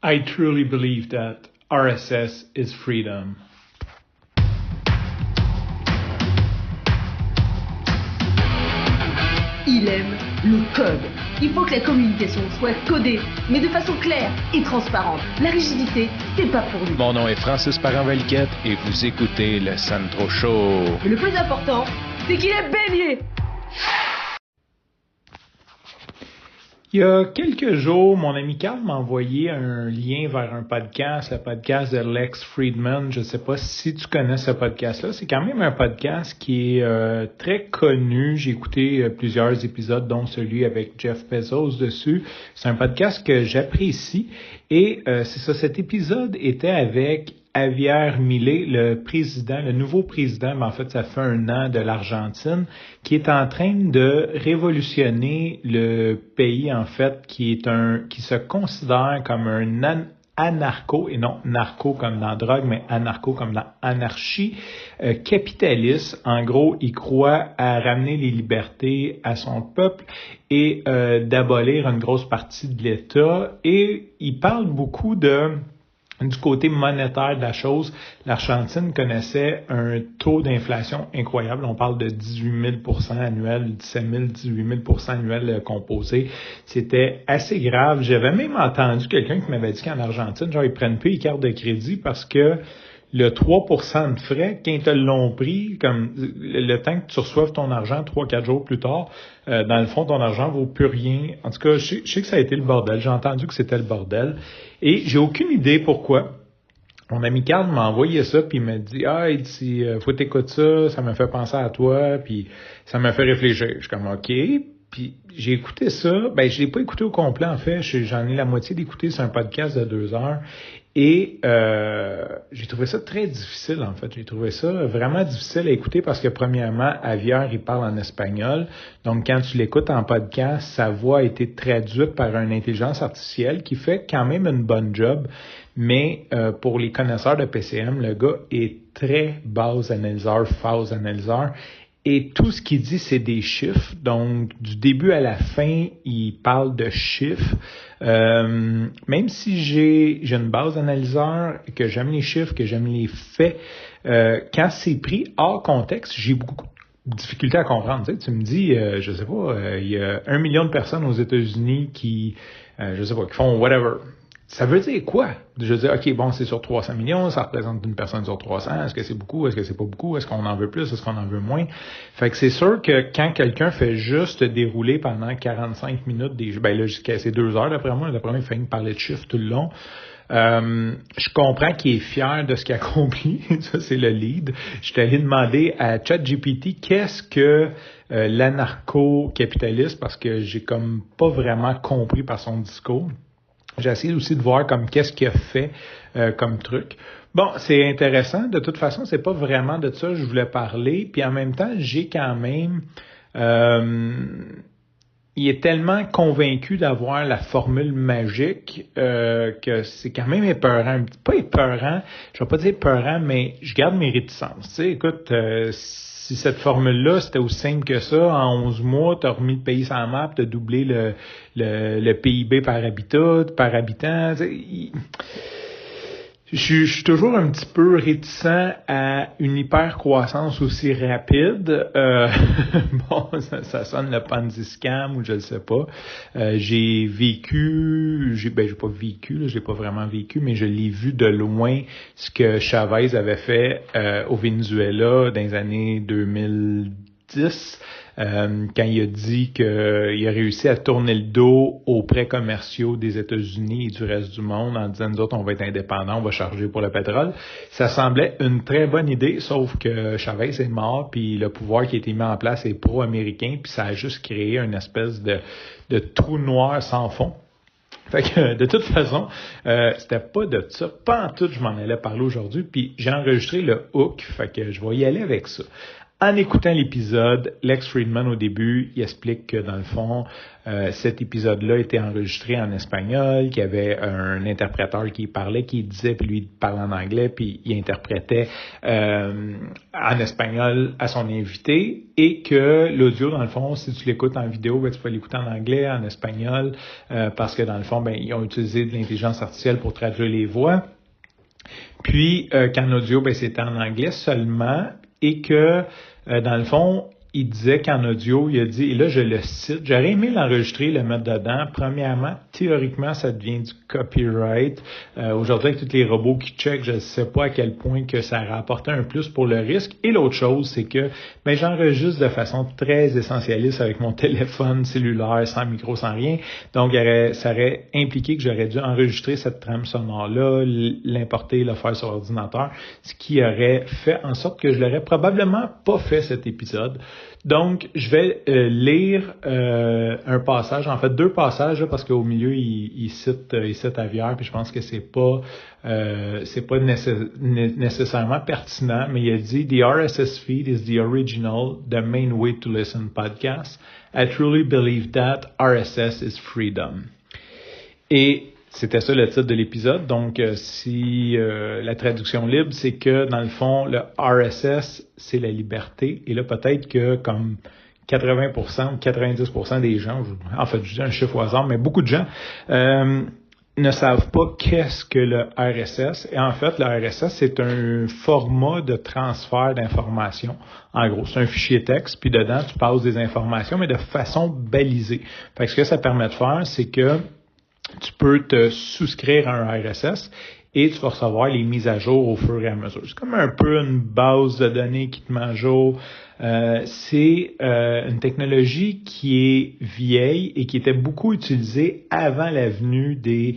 I truly believe that RSS is freedom. Il aime le code. Il faut que la communication soit codée, mais de façon claire et transparente. La rigidité, c'est pas pour lui. Mon nom est Francis Parent-Valquette et vous écoutez le Sandro Show. Mais le plus important, c'est qu'il est bélier. Il y a quelques jours, mon ami Carl m'a envoyé un lien vers un podcast, le podcast de Lex Fridman. Je ne sais pas si tu connais ce podcast-là. C'est quand même un podcast qui est très connu. J'ai écouté plusieurs épisodes, dont celui avec Jeff Bezos dessus. C'est un podcast que j'apprécie. Et c'est ça, cet épisode était avec Javier Milei, le nouveau président, mais en fait, ça fait 1 an de l'Argentine, qui est en train de révolutionner le pays, en fait, qui se considère comme un anarcho, et non narco comme dans drogue, mais anarcho comme dans anarchie, capitaliste. En gros, il croit à ramener les libertés à son peuple et d'abolir une grosse partie de l'État. Et il parle beaucoup du côté monétaire de la chose. L'Argentine connaissait un taux d'inflation incroyable. On parle de 18 000 % annuel, 17 000, 18 000 % annuel composé. C'était assez grave. J'avais même entendu quelqu'un qui m'avait dit qu'en Argentine, genre, ils prennent plus les cartes de crédit parce que le 3% de frais, quand ils te l'ont pris, comme le temps que tu reçoives ton argent 3-4 jours plus tard, dans le fond, ton argent vaut plus rien. En tout cas, je sais que ça a été le bordel. J'ai entendu que c'était le bordel. Et j'ai aucune idée pourquoi. Mon ami Carl m'a envoyé ça, puis il m'a dit « Ah, il dit, faut t'écouter ça, ça m'a fait penser à toi, puis ça m'a fait réfléchir. » Je suis comme « OK ». Puis j'ai écouté ça. Ben, je l'ai pas écouté au complet, en fait. J'en ai la moitié d'écouter. C'est un podcast de 2 heures. Et j'ai trouvé ça très difficile, en fait. J'ai trouvé ça vraiment difficile à écouter parce que, premièrement, Javier, il parle en espagnol. Donc, quand tu l'écoutes en podcast, sa voix a été traduite par une intelligence artificielle qui fait quand même une bonne job. Mais pour les connaisseurs de PCM, le gars est très base analyseur, phase analyseur. Et tout ce qu'il dit, c'est des chiffres. Donc, du début à la fin, il parle de chiffres. Même si j'ai une base analyseur, que j'aime les chiffres, que j'aime les faits, quand c'est pris hors contexte, j'ai beaucoup de difficulté à comprendre. Tu sais, tu me dis, je sais pas, il y a 1 million de personnes aux États-Unis qui font whatever. Ça veut dire quoi? Je veux dire, OK, bon, c'est sur 300 millions, ça représente une personne sur 300. Est-ce que c'est beaucoup? Est-ce que c'est pas beaucoup? Est-ce qu'on en veut plus? Est-ce qu'on en veut moins? Fait que c'est sûr que quand quelqu'un fait juste dérouler pendant 45 minutes là, jusqu'à ces 2 heures, d'après moi, il fait parler de chiffres tout le long. Je comprends qu'il est fier de ce qu'il accomplit. Ça, c'est le lead. Je suis allé demander à ChatGPT qu'est-ce que l'anarcho-capitaliste, parce que j'ai comme pas vraiment compris par son discours. J'ai essayé aussi de voir comme qu'est-ce qu'il a fait comme truc. Bon, c'est intéressant. De toute façon, c'est pas vraiment de ça que je voulais parler. Puis en même temps, j'ai quand même... il est tellement convaincu d'avoir la formule magique que c'est quand même épeurant. Pas épeurant, je vais pas dire épeurant, mais je garde mes réticences. Tu sais, écoute... si cette formule-là, c'était aussi simple que ça, en 11 mois, tu as remis le pays sur la map, tu as doublé le PIB par habitant. Je suis toujours un petit peu réticent à une hyper-croissance aussi rapide. Bon, ça sonne le Ponzi scam ou je ne sais pas. J'ai pas vécu, là, je l'ai pas vraiment vécu, mais je l'ai vu de loin ce que Chavez avait fait au Venezuela dans les années 2010. Quand il a dit qu'il a réussi à tourner le dos aux prêts commerciaux des États-Unis et du reste du monde en disant, nous autres, on va être indépendants, on va charger pour le pétrole. Ça semblait une très bonne idée, sauf que Chavez est mort, puis le pouvoir qui a été mis en place est pro-américain, puis ça a juste créé une espèce de trou noir sans fond. Fait que, de toute façon, c'était pas de ça. Pas en tout, je m'en allais parler aujourd'hui, puis j'ai enregistré le hook, fait que je vais y aller avec ça. En écoutant l'épisode, Lex Fridman, au début, il explique que, dans le fond, cet épisode-là était enregistré en espagnol, qu'il y avait un interpréteur qui parlait, qui disait, puis lui, il parlait en anglais, puis il interprétait en espagnol à son invité, et que l'audio, dans le fond, si tu l'écoutes en vidéo, ben, tu peux l'écouter en anglais, en espagnol, parce que, dans le fond, ben, ils ont utilisé de l'intelligence artificielle pour traduire les voix. Puis, qu'en audio, ben, c'était en anglais seulement, et que, dans le fond, il disait qu'en audio, il a dit, et là je le cite, j'aurais aimé l'enregistrer, le mettre dedans. Premièrement, théoriquement, ça devient du copyright. Aujourd'hui, avec tous les robots qui checkent, je ne sais pas à quel point que ça rapportait un plus pour le risque. Et l'autre chose, c'est que j'enregistre de façon très essentialiste avec mon téléphone cellulaire, sans micro, sans rien. Donc, ça aurait impliqué que j'aurais dû enregistrer cette trame sonore-là, l'importer, le faire sur ordinateur, ce qui aurait fait en sorte que je l'aurais probablement pas fait cet épisode. Donc, je vais lire un passage, en fait 2 passages, là, parce qu'au milieu, il cite Avière, puis je pense que c'est pas nécessairement pertinent, mais il a dit « The RSS feed is the original, the main way to listen podcast. I truly believe that RSS is freedom. » Et c'était ça le titre de l'épisode. Donc, si la traduction libre, c'est que, dans le fond, le RSS, c'est la liberté. Et là, peut-être que, comme 80% ou 90% des gens, en fait, je dis un chiffre au hasard, mais beaucoup de gens ne savent pas qu'est-ce que le RSS. Et en fait, le RSS, c'est un format de transfert d'informations. En gros, c'est un fichier texte, puis dedans, tu passes des informations, mais de façon balisée. Fait que ce que ça permet de faire, c'est que tu peux te souscrire à un RSS et tu vas recevoir les mises à jour au fur et à mesure. C'est comme un peu une base de données qui te met à jour. C'est une technologie qui est vieille et qui était beaucoup utilisée avant la venue des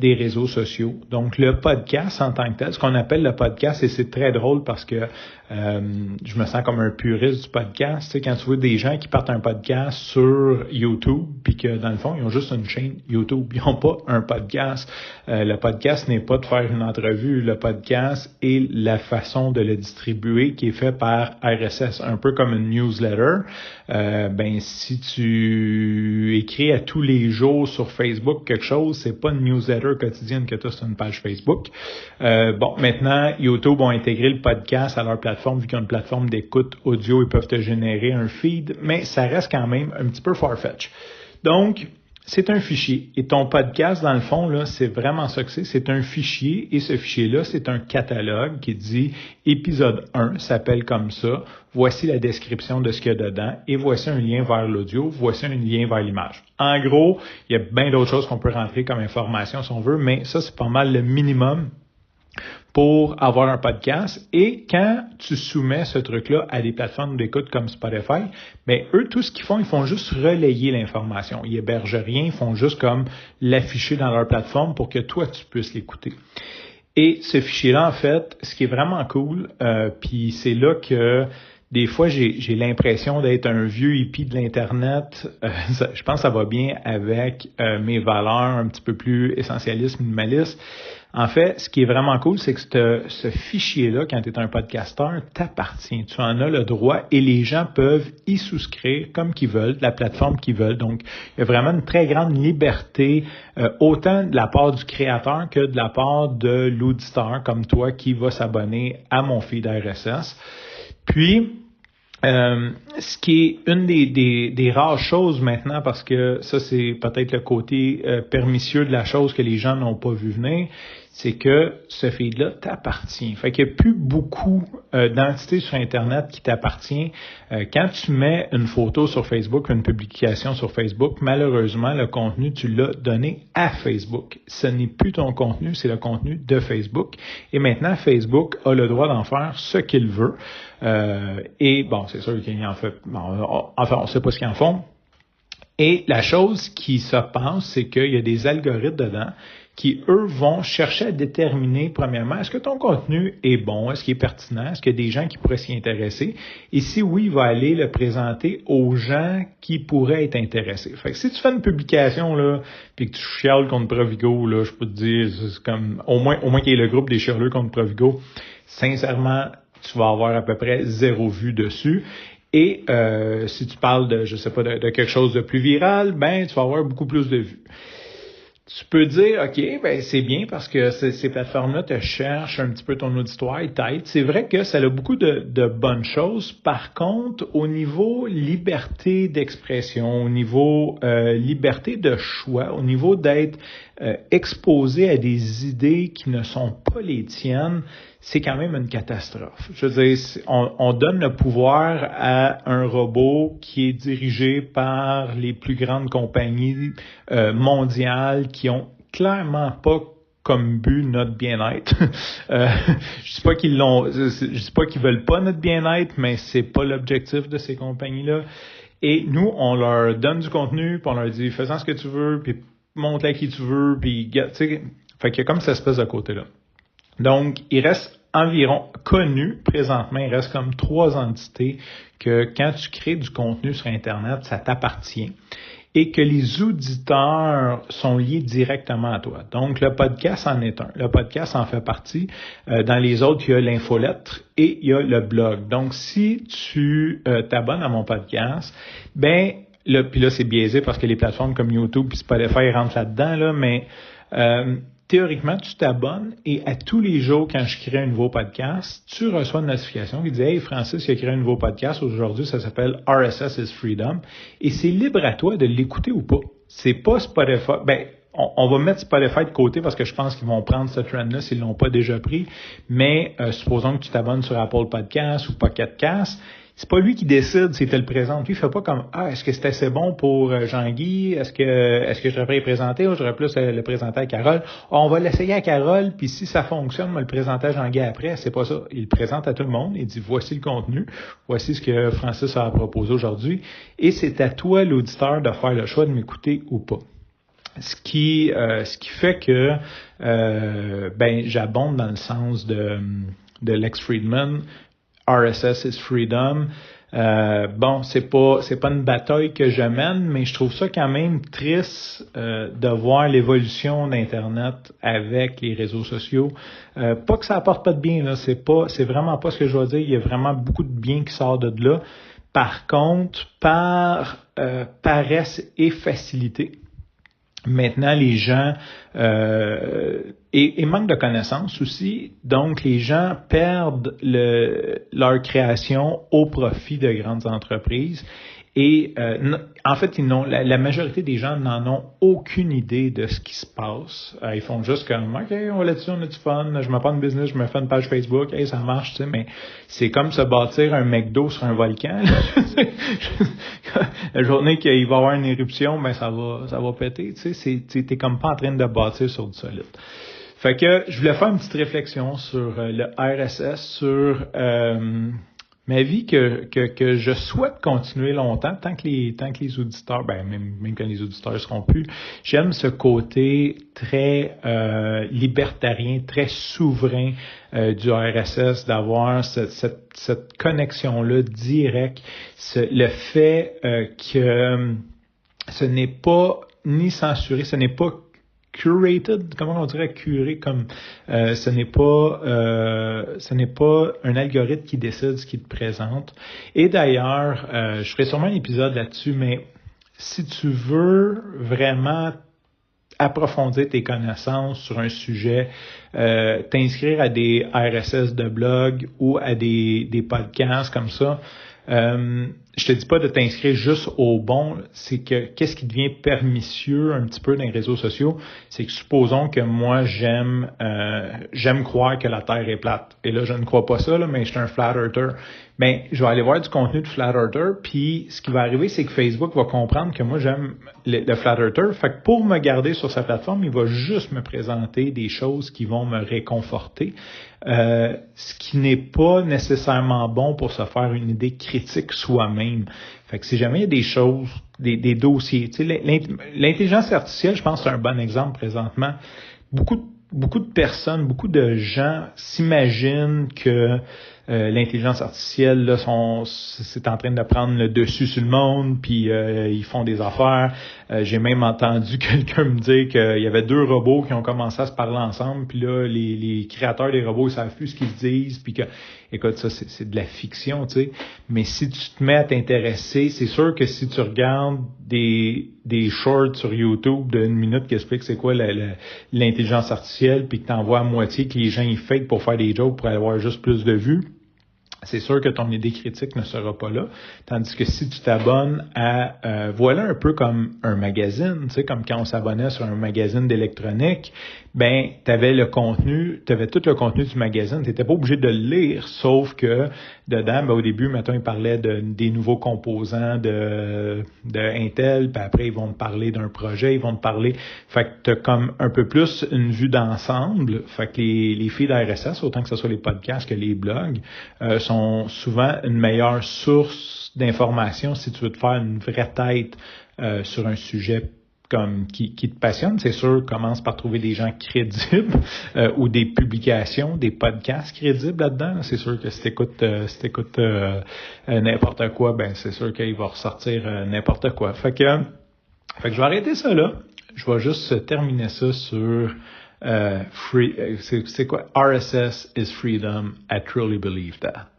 réseaux sociaux. Donc, le podcast en tant que tel, ce qu'on appelle le podcast, et c'est très drôle parce que je me sens comme un puriste du podcast. Tu sais, quand tu vois des gens qui partent un podcast sur YouTube, puis que dans le fond, ils ont juste une chaîne YouTube, ils n'ont pas un podcast. Le podcast n'est pas de faire une entrevue. Le podcast est la façon de le distribuer qui est fait par RSS, un peu comme une newsletter. Si tu écris à tous les jours sur Facebook quelque chose, c'est pas une newsletter quotidienne que tu as sur une page Facebook. Maintenant, YouTube ont intégré le podcast à leur plateforme, vu qu'ils ont une plateforme d'écoute audio, ils peuvent te générer un feed, mais ça reste quand même un petit peu far-fetched. Donc, c'est un fichier. Et ton podcast, dans le fond, là, c'est vraiment ça que c'est un fichier. Et ce fichier-là, c'est un catalogue qui dit épisode 1 s'appelle comme ça. Voici la description de ce qu'il y a dedans. Et voici un lien vers l'audio. Voici un lien vers l'image. En gros, il y a bien d'autres choses qu'on peut rentrer comme information si on veut, mais ça, c'est pas mal le minimum pour avoir un podcast. Et quand tu soumets ce truc-là à des plateformes d'écoute comme Spotify, eux, tout ce qu'ils font, ils font juste relayer l'information. Ils hébergent rien, ils font juste comme l'afficher dans leur plateforme pour que toi, tu puisses l'écouter. Et ce fichier-là, en fait, ce qui est vraiment cool, puis c'est là que des fois, j'ai l'impression d'être un vieux hippie de l'Internet. Je pense que ça va bien avec mes valeurs un petit peu plus essentialistes, minimalistes. En fait, ce qui est vraiment cool, c'est que ce fichier-là, quand tu es un podcasteur, t'appartient. Tu en as le droit et les gens peuvent y souscrire comme qu'ils veulent, de la plateforme qu'ils veulent. Donc, il y a vraiment une très grande liberté, autant de la part du créateur que de la part de l'auditeur, comme toi, qui va s'abonner à mon feed RSS. Puis, ce qui est une des rares choses maintenant, parce que ça, c'est peut-être le côté pernicieux de la chose que les gens n'ont pas vu venir, c'est que ce feed-là t'appartient. Fait qu'il n'y a plus beaucoup d'entités sur Internet qui t'appartient. Quand tu mets une photo sur Facebook, une publication sur Facebook, malheureusement, le contenu, tu l'as donné à Facebook. Ce n'est plus ton contenu, c'est le contenu de Facebook. Et maintenant, Facebook a le droit d'en faire ce qu'il veut. C'est sûr qu'il en fait... on ne sait pas ce qu'ils en font. Et la chose qui se passe, c'est qu'il y a des algorithmes dedans qui, eux, vont chercher à déterminer, premièrement, est-ce que ton contenu est bon, est-ce qu'il est pertinent, est-ce qu'il y a des gens qui pourraient s'y intéresser, et si oui, il va aller le présenter aux gens qui pourraient être intéressés. Fait que si tu fais une publication, là, puis que tu chiales contre Provigo, là, je peux te dire, c'est comme, au moins qu'il y ait le groupe des chialeux contre Provigo, sincèrement, tu vas avoir à peu près 0 vue dessus. Et si tu parles de quelque chose de plus viral, ben tu vas avoir beaucoup plus de vues. Tu peux dire, OK, ben c'est bien parce que ces plateformes-là te cherchent un petit peu ton auditoire, ils t'aident. C'est vrai que ça a beaucoup de bonnes choses. Par contre, au niveau liberté d'expression, au niveau liberté de choix, au niveau d'être exposé à des idées qui ne sont pas les tiennes, c'est quand même une catastrophe. Je veux dire, on donne le pouvoir à un robot qui est dirigé par les plus grandes compagnies mondiales qui ont clairement pas comme but notre bien-être. Je dis pas qu'ils veulent pas notre bien-être, mais c'est pas l'objectif de ces compagnies-là. Et nous, on leur donne du contenu, puis on leur dit fais-en ce que tu veux, puis montre-la qui tu veux, puis tu sais, fait qu'il y a comme cette espèce de côté-là. Donc, il reste environ connu, présentement, il reste comme 3 entités que quand tu crées du contenu sur Internet, ça t'appartient et que les auditeurs sont liés directement à toi. Donc, le podcast en est un. Le podcast en fait partie. Dans les autres, il y a l'infolettre et il y a le blog. Donc, si tu t'abonnes à mon podcast, puis là, c'est biaisé parce que les plateformes comme YouTube et Spotify rentrent là-dedans, là, mais théoriquement, tu t'abonnes et à tous les jours, quand je crée un nouveau podcast, tu reçois une notification qui dit « Hey, Francis, il a créé un nouveau podcast. Aujourd'hui, ça s'appelle RSS is Freedom. » Et c'est libre à toi de l'écouter ou pas. C'est pas Spotify. On va mettre Spotify de côté parce que je pense qu'ils vont prendre ce trend-là s'ils l'ont pas déjà pris. Mais supposons que tu t'abonnes sur Apple Podcasts ou Pocket Cast. C'est pas lui qui décide si tu le présentes. Lui, il fait pas comme est-ce que c'est assez bon pour Jean-Guy? Est-ce que je devrais le présenter ou je devrais plus le présenter à Carole? On va l'essayer à Carole, puis si ça fonctionne, on va le présenter à Jean-Guy après. C'est pas ça. Il le présente à tout le monde. Il dit voici le contenu, voici ce que Francis a proposé aujourd'hui. Et c'est à toi, l'auditeur, de faire le choix de m'écouter ou pas. Ce qui fait que j'abonde dans le sens de Lex Fridman. RSS is Freedom. C'est pas une bataille que je mène, mais je trouve ça quand même triste de voir l'évolution d'Internet avec les réseaux sociaux. Pas que ça apporte pas de bien, là, c'est vraiment pas ce que je veux dire. Il y a vraiment beaucoup de bien qui sort de là. Par contre, par paresse et facilité, maintenant, les gens et manque de connaissances aussi, donc les gens perdent leur création au profit de grandes entreprises. Et en fait, la majorité des gens n'en ont aucune idée de ce qui se passe. Ils font juste comme OK, on va là-dessus, on a du fun, je me prends une business, je me fais une page Facebook, hey, ça marche, tu sais, mais c'est comme se bâtir un McDo sur un volcan. La journée qu'il va y avoir une éruption, ça va péter, tu sais, t'es comme pas en train de bâtir sur du solide. Fait que je voulais faire une petite réflexion sur le RSS, sur ma vie que je souhaite continuer longtemps, tant que les auditeurs, même quand les auditeurs seront plus, j'aime ce côté très libertarien, très souverain du RSS, d'avoir cette connexion-là directe, le fait que ce n'est pas ni censuré, ce n'est pas curated, comment on dirait curé, comme ce n'est pas un algorithme qui décide ce qu'il te présente. Et d'ailleurs, je ferai sûrement un épisode là-dessus, mais si tu veux vraiment approfondir tes connaissances sur un sujet, t'inscrire à des RSS de blog ou à des podcasts comme ça, je te dis pas de t'inscrire juste au bon, c'est que qu'est-ce qui devient pernicieux un petit peu dans les réseaux sociaux, c'est que supposons que moi j'aime croire que la Terre est plate. Et là, je ne crois pas ça, là, mais je suis un flat earther. Je vais aller voir du contenu de flat earther, puis ce qui va arriver, c'est que Facebook va comprendre que moi j'aime le flat earther. Fait que pour me garder sur sa plateforme, il va juste me présenter des choses qui vont me réconforter. Ce qui n'est pas nécessairement bon pour se faire une idée critique soi-même. Fait que si jamais il y a des choses, des dossiers, tu sais, l'intelligence artificielle, je pense que c'est un bon exemple présentement. Beaucoup de personnes, beaucoup de gens s'imaginent que l'intelligence artificielle, là, c'est en train de prendre le dessus sur le monde, puis ils font des affaires. J'ai même entendu quelqu'un me dire qu'il y avait 2 robots qui ont commencé à se parler ensemble, puis là, les créateurs des robots, ils savent plus ce qu'ils se disent, puis que, écoute, ça, c'est de la fiction, tu sais. Mais si tu te mets à t'intéresser, c'est sûr que si tu regardes des shorts sur YouTube de 1 minute qui expliquent c'est quoi l'intelligence artificielle, puis que t'envoies à moitié que les gens ils fake pour faire des jokes pour avoir juste plus de vues, c'est sûr que ton idée critique ne sera pas là. Tandis que si tu t'abonnes à voilà un peu comme un magazine, tu sais, comme quand on s'abonnait sur un magazine d'électronique, ben t'avais le contenu, t'avais tout le contenu du magazine, t'étais pas obligé de le lire, sauf que dedans, ben, au début, mettons, ils parlaient des nouveaux composants de Intel, puis après ils vont te parler d'un projet, ils vont te parler, fait que t'as comme un peu plus une vue d'ensemble, fait que les feeds RSS, autant que ce soit les podcasts que les blogs, sont souvent une meilleure source d'information si tu veux te faire une vraie tête sur un sujet comme qui te passionne. C'est sûr, commence par trouver des gens crédibles ou des publications, des podcasts crédibles là-dedans. C'est sûr que si t'écoutes n'importe quoi, ben c'est sûr qu'il va ressortir n'importe quoi. Fait que je vais arrêter ça là. Je vais juste terminer ça sur c'est quoi? RSS is freedom. I truly believe that.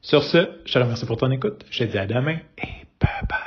Sur ce, je te remercie pour ton écoute. Je te dis à demain et bye bye.